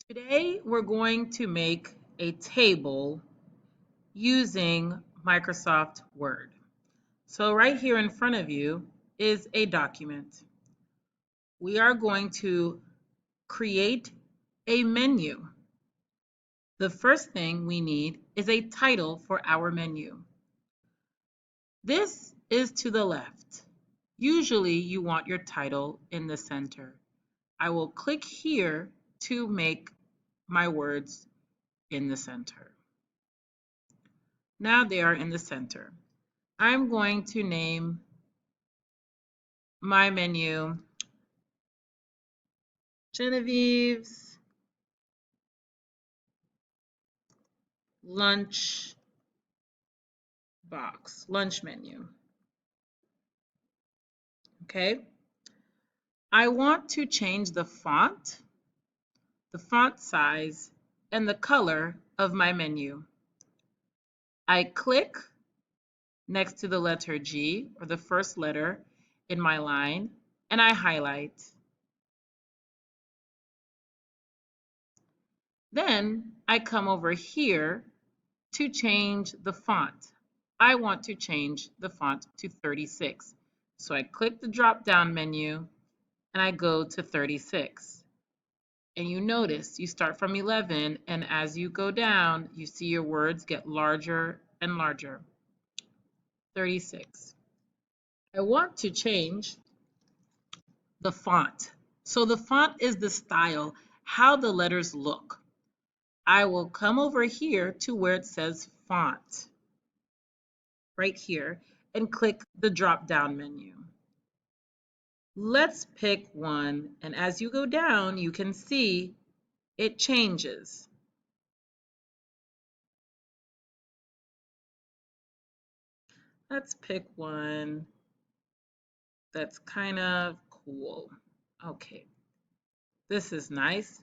Today, we're going to make a table using Microsoft Word. So right here in front of you is a document. We are going to create a menu. The first thing we need is a title for our menu. This is to the left. Usually you want your title in the center. I will click here to make my words in the center. Now they are in the center. I'm going to name my menu Genevieve's lunch lunch menu. Okay. I want to change the font size, and the color of my menu. I click next to the letter G, or the first letter in my line, and I highlight. Then I come over here to change the font. I want to change the font to 36. So I click the drop-down menu and I go to 36. And you notice you start from 11, and as you go down, you see your words get larger and larger. 36. I want to change the font. So the font is the style, how the letters look. I will come over here to where it says font, right here, and click the drop-down menu. Let's pick one, and as you go down, you can see it changes. Let's pick one that's kind of cool. Okay, this is nice.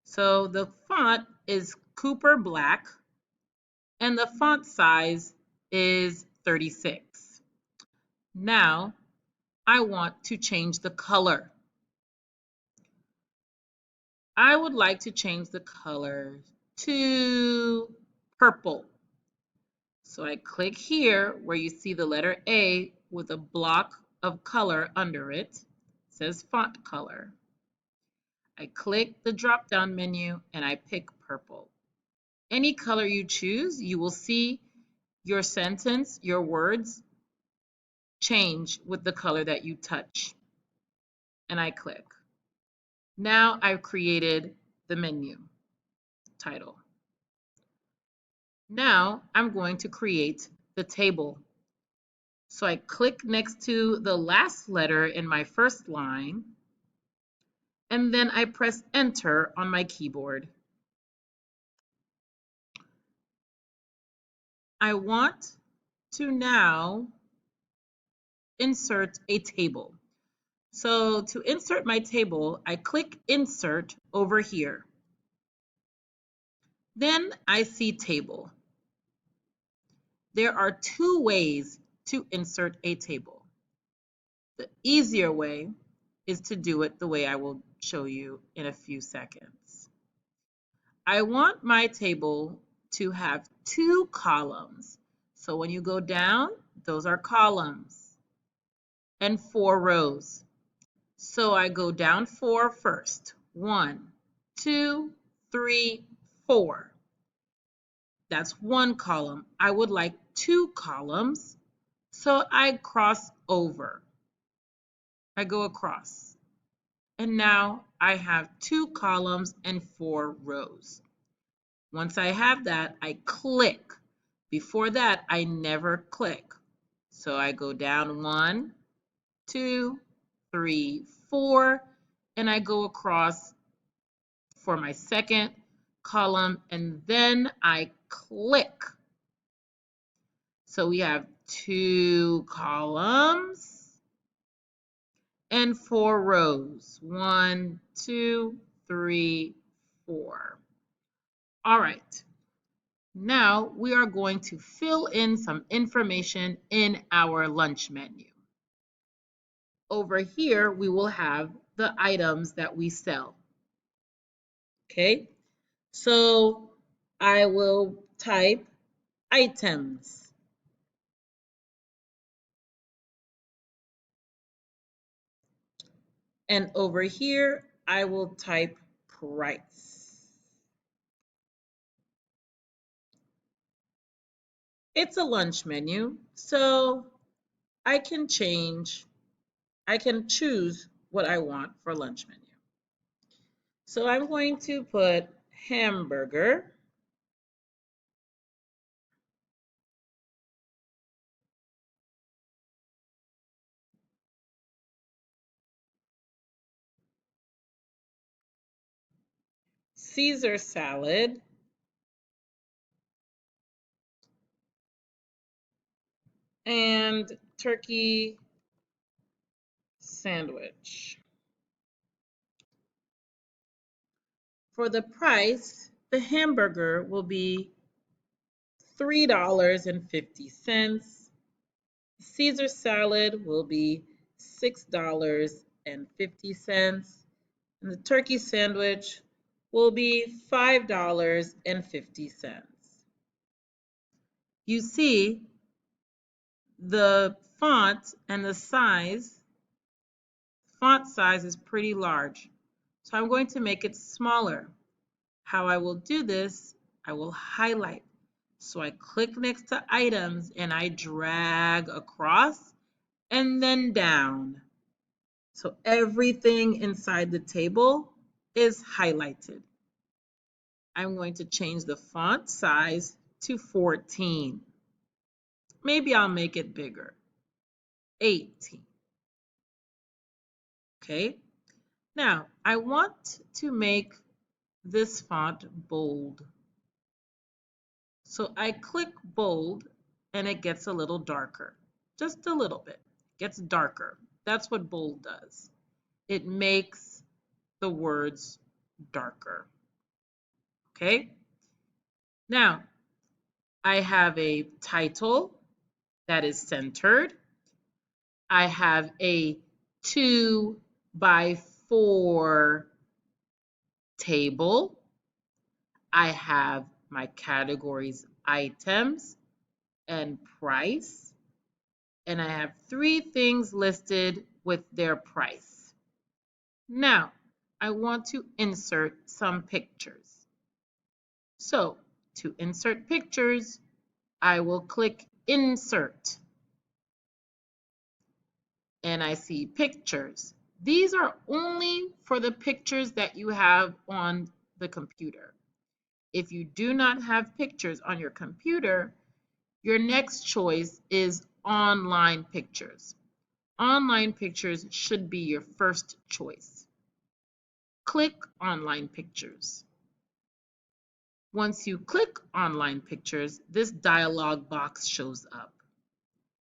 So the font is Cooper Black, and the font size is 36. Now, I want to change the color. I would like to change the color to purple. So I click here where you see the letter A with a block of color under it. It says font color. I click the drop-down menu and I pick purple. Any color you choose, you will see your sentence, your words, change with the color that you touch. And I click. Now I've created the menu title. Now I'm going to create the table. So I click next to the last letter in my first line, and then I press enter on my keyboard. I want to now insert a table. So to insert my table, I click insert over here. Then I see table. There are two ways to insert a table. The easier way is to do it the way I will show you in a few seconds. I want my table to have two columns. So when you go down, those are columns, and 4 rows. So I go down 4 first. 1, 2, 3, 4. That's one column. I would like 2 columns, so I cross over. I go across. And now I have 2 columns and 4 rows. Once I have that, I click. Before that, I never click. So I go down 1, 2, 3, 4, and I go across for my second column, and then I click. So we have 2 columns and 4 rows. 1, 2, 3, 4. All right. Now we are going to fill in some information in our lunch menu. Over here, we will have the items that we sell. Okay, So I will type items. And over here, I will type price. It's a lunch menu, so I can choose what I want for lunch menu. So I'm going to put hamburger, Caesar salad, and turkey sandwich. For the price, the hamburger will be $3.50. Caesar salad will be $6.50. And the turkey sandwich will be $5.50. You see, the font and the font size is pretty large. So I'm going to make it smaller. How I will do this, I will highlight. So I click next to items and I drag across and then down. So everything inside the table is highlighted. I'm going to change the font size to 14. Maybe I'll make it bigger, 18. Okay, now I want to make this font bold. So I click bold and it gets a little darker, just a little bit, it gets darker. That's what bold does. It makes the words darker. Okay, now I have a title that is centered. I have a 2 by 4 table. I have my categories items and price. And I have 3 things listed with their price. Now, I want to insert some pictures. So, to insert pictures, I will click Insert. And I see pictures. These are only for the pictures that you have on the computer. If you do not have pictures on your computer, your next choice is online pictures. Online pictures should be your first choice. Click Online Pictures. Once you click Online Pictures, this dialog box shows up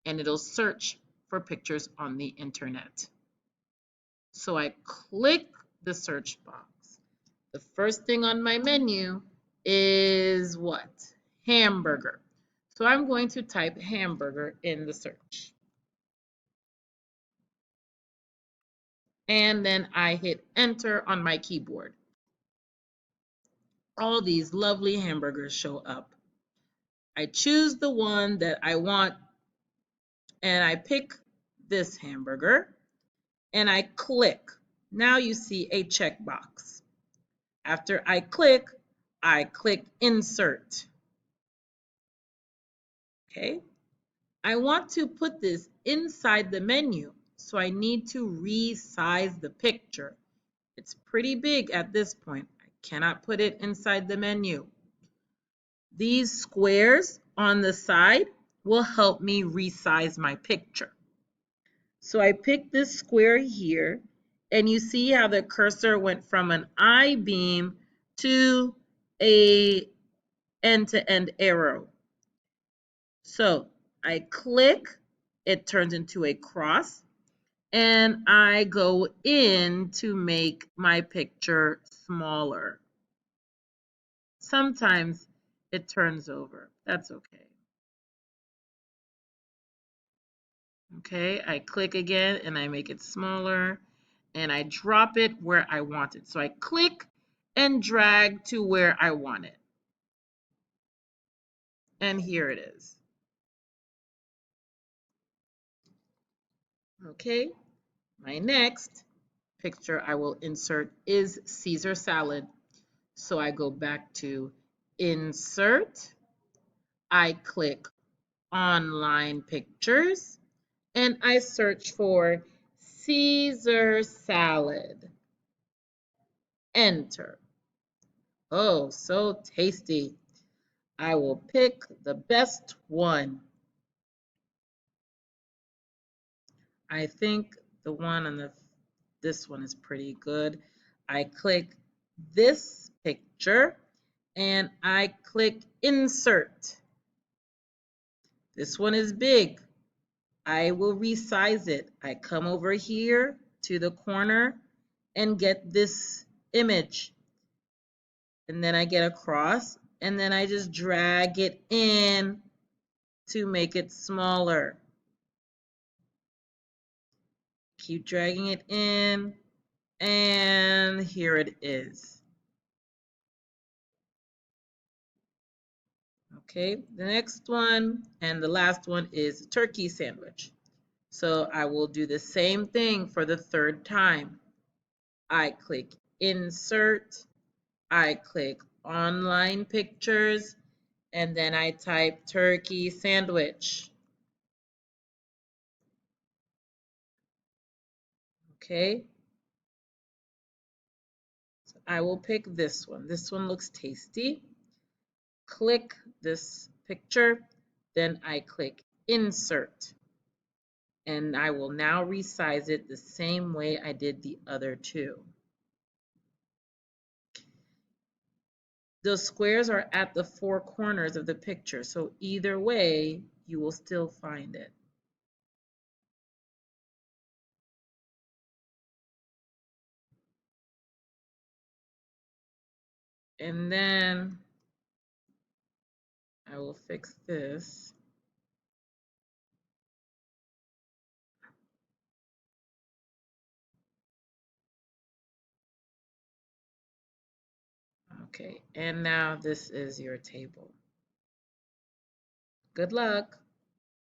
and it'll search for pictures on the internet. So I click the search box. The first thing on my menu is what? Hamburger. So I'm going to type hamburger in the search. And then I hit enter on my keyboard. All these lovely hamburgers show up. I choose the one that I want and I pick this hamburger and I click. Now you see a checkbox. After I click insert. Okay. I want to put this inside the menu, so I need to resize the picture. It's pretty big at this point. I cannot put it inside the menu. These squares on the side will help me resize my picture. So I picked this square here, and you see how the cursor went from an I-beam to a end-to-end arrow. So I click, it turns into a cross, and I go in to make my picture smaller. Sometimes it turns over. That's okay. Okay, I click again and I make it smaller and I drop it where I want it. So I click and drag to where I want it. And here it is. Okay, my next picture I will insert is Caesar salad. So I go back to Insert, I click Online Pictures, and I search for Caesar salad. Enter. Oh, so tasty. I will pick the best one. I think the one on this one is pretty good. I click this picture and I click Insert. This one is big. I will resize it. I come over here to the corner and get this image. And then I get across and then I just drag it in to make it smaller. Keep dragging it in and here it is. Okay, the next one and the last one is turkey sandwich. So I will do the same thing for the third time. I click Insert, I click Online Pictures, and then I type turkey sandwich. Okay, so I will pick this one. This one looks tasty. Click this picture, then I click Insert. And I will now resize it the same way I did the other two. Those squares are at the four corners of the picture, so either way, you will still find it. And then I will fix this. Okay, and now this is your table. Good luck.